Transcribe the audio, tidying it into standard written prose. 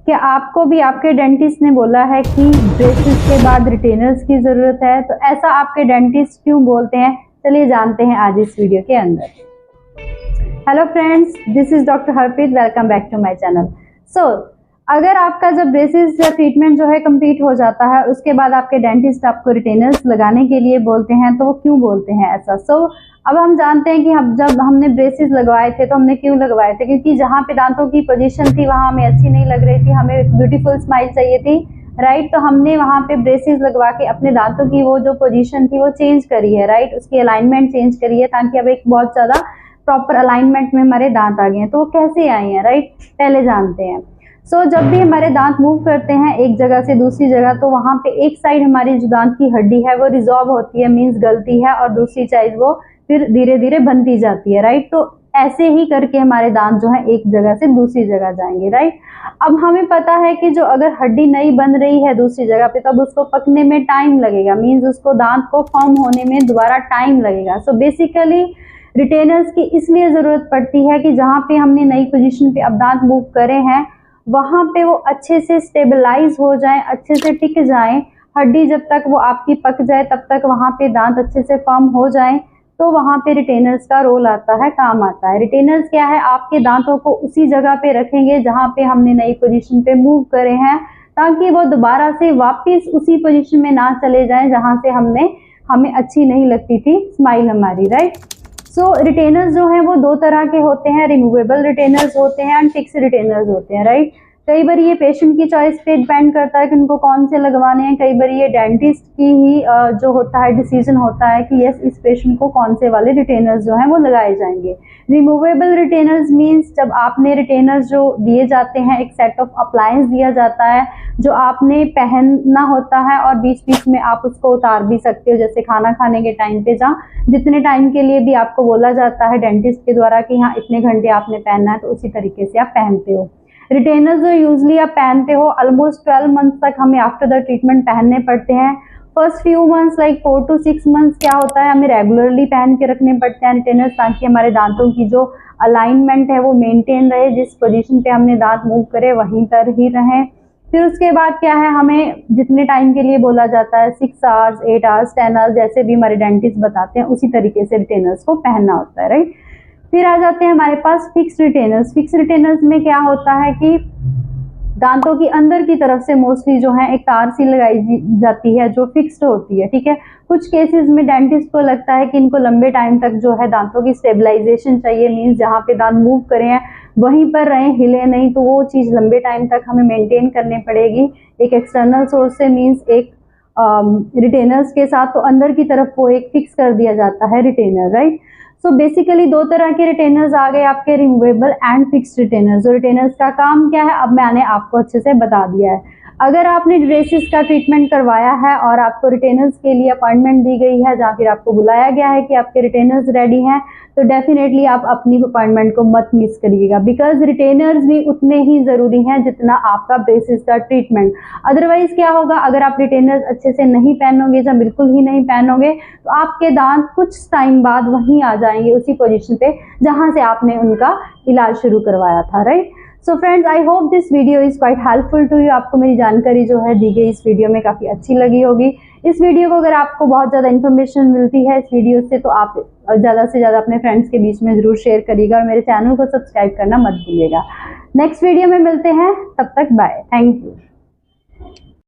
कि आपको भी आपके डेंटिस्ट ने बोला है कि ब्रेसेस के बाद रिटेनर्स की ज़रूरत है, तो ऐसा आपके डेंटिस्ट क्यों बोलते हैं, चलिए जानते हैं आज इस वीडियो के अंदर। Hello friends, this is doctor Harpreet, welcome back to my channel. अगर आपका जब ब्रेसेस या ट्रीटमेंट जो है कंप्लीट हो जाता है, उसके बाद आपके डेंटिस्ट आपको रिटेनर्स लगाने के लिए बोलते हैं, तो वो क्यों बोलते हैं ऐसा? अब हम जानते हैं कि जब हमने ब्रेसेस लगवाए थे तो हमने क्यों लगवाए थे, क्योंकि जहाँ पे दांतों की पोजीशन थी वहाँ हमें अच्छी नहीं लग रही थी, हमें एक ब्यूटीफुल स्माइल चाहिए थी, राइट। तो हमने वहाँ पे ब्रेसेस लगवा के अपने दांतों की वो जो पोजीशन थी वो चेंज करी है, राइट। उसकी अलाइनमेंट चेंज करी है ताकि अब एक बहुत ज़्यादा प्रॉपर अलाइनमेंट में हमारे दांत आ गए हैं। तो वो कैसे आए हैं, राइट, पहले जानते हैं। जब भी हमारे दांत मूव करते हैं एक जगह से दूसरी जगह, तो वहाँ पे एक साइड हमारी जो दांत की हड्डी है वो रिजॉल्व होती है, मीन्स गलती है, और दूसरी साइड वो फिर धीरे धीरे बनती जाती है, राइट। तो ऐसे ही करके हमारे दांत जो है एक जगह से दूसरी जगह जाएंगे, राइट। अब हमें पता है कि जो अगर हड्डी नई बन रही है दूसरी जगह पे, तब उसको पकने में टाइम लगेगा, मीन्स उसको दांत को फॉर्म होने में दोबारा टाइम लगेगा। बेसिकली रिटेनर्स की इसलिए जरूरत पड़ती है कि जहाँ पे हमने नई पोजीशन पे अब दांत मूव करे हैं वहाँ पे वो अच्छे से स्टेबलाइज हो जाए, अच्छे से टिक जाए। हड्डी जब तक वो आपकी पक जाए तब तक वहाँ पे दांत अच्छे से फॉर्म हो जाए, तो वहाँ पे रिटेनर्स का रोल आता है, काम आता है। रिटेनर्स क्या है, आपके दांतों को उसी जगह पे रखेंगे जहाँ पे हमने नई पोजीशन पे मूव करे हैं, ताकि वो दोबारा से वापस उसी पोजीशन में ना चले जाएं जहाँ से हमें अच्छी नहीं लगती थी स्माइल हमारी, राइट। रिटेनर्स जो हैं वो दो तरह के होते हैं, रिमूवेबल रिटेनर्स होते हैं एंड फिक्स रिटेनर्स होते हैं, राइट। कई बार ये पेशेंट की चॉइस पे डिपेंड करता है कि उनको कौन से लगवाने हैं। कई बार ये डेंटिस्ट की ही जो होता है डिसीजन होता है कि यस, इस पेशेंट को कौन से वाले रिटेनर्स जो हैं वो लगाए जाएंगे। रिमूवेबल रिटेनर्स मीन्स जब आपने रिटेनर्स जो दिए जाते हैं, एक सेट ऑफ अप्लायंस दिया जाता है जो आपने पहनना होता है और बीच बीच में आप उसको उतार भी सकते हो, जैसे खाना खाने के टाइम पे, जहाँ जितने टाइम के लिए भी आपको बोला जाता है डेंटिस्ट के द्वारा कि हाँ इतने घंटे आपने पहनना है, तो उसी तरीके से आप पहनते हो। रिटेनर्स जो यूजली आप पहनते हो ऑलमोस्ट 12 मंथ्स तक हमें आफ्टर द ट्रीटमेंट पहनने पड़ते हैं। First few months like 4 to 6 months क्या होता है, हमें रेगुलरली पहन के रखने पड़ते हैं रिटेनर्स, ताकि हमारे दांतों की जो अलाइनमेंट है वो मेंटेन रहे, जिस पोजीशन पे हमने दांत मूव करे वहीं पर ही रहें। फिर उसके बाद क्या है, हमें जितने टाइम के लिए बोला जाता है 6 आवर्स, 8 आवर्स, 10 आवर्स, जैसे भी हमारे डेंटिस्ट बताते हैं उसी तरीके से रिटेनर्स को पहनना होता है, राइट। फिर आ जाते हैं हमारे पास फिक्स रिटेनर्स। फिक्स रिटेनर्स में क्या होता है कि दांतों की अंदर की तरफ से मोस्टली जो है एक तार सी लगाई जाती है जो फिक्स्ड होती है, ठीक है। कुछ केसेस में डेंटिस्ट को लगता है कि इनको लंबे टाइम तक जो है दांतों की स्टेबलाइजेशन चाहिए, मीन्स जहाँ पे दांत मूव करे हैं वहीं पर रहें, हिले नहीं, तो वो चीज़ लंबे टाइम तक हमें मेंटेन करनी पड़ेगी एक एक्सटर्नल सोर्स से, मीन्स एक रिटेनर्स के साथ। तो अंदर की तरफ वो एक फिक्स कर दिया जाता है रिटेनर, राइट। बेसिकली दो तरह के रिटेनर्स आ गए आपके, removable and fixed retainers. Retainers का काम क्या है अब मैंने आपको अच्छे से बता दिया है। अगर आपने ब्रेसेस का ट्रीटमेंट करवाया है और आपको रिटेनर्स के लिए अपॉइंटमेंट दी गई है, या फिर आपको बुलाया गया है कि आपके रिटेनर्स रेडी हैं, तो डेफिनेटली आप अपनी अपॉइंटमेंट को मत मिस करिएगा, बिकॉज रिटेनर्स भी उतने ही ज़रूरी हैं जितना आपका ब्रेसेस का ट्रीटमेंट। अदरवाइज क्या होगा, अगर आप रिटेनर्स अच्छे से नहीं पहनोगे या बिल्कुल ही नहीं पहनोगे, तो आपके दांत कुछ टाइम बाद वहीं आ जाएंगे उसी पोजीशन पे जहां से आपने उनका इलाज शुरू करवाया था, right. So friends, I hope this video is quite helpful to you. आपको मेरी जानकारी जो है दी गई इस वीडियो में काफ़ी अच्छी लगी होगी। इस वीडियो को अगर आपको बहुत ज़्यादा इन्फॉर्मेशन मिलती है इस वीडियो से, तो आप ज़्यादा से ज़्यादा अपने फ्रेंड्स के बीच में ज़रूर शेयर करिएगा और मेरे चैनल को सब्सक्राइब करना मत भूलिएगा। नेक्स्ट वीडियो में मिलते हैं, तब तक बाय, थैंक यू।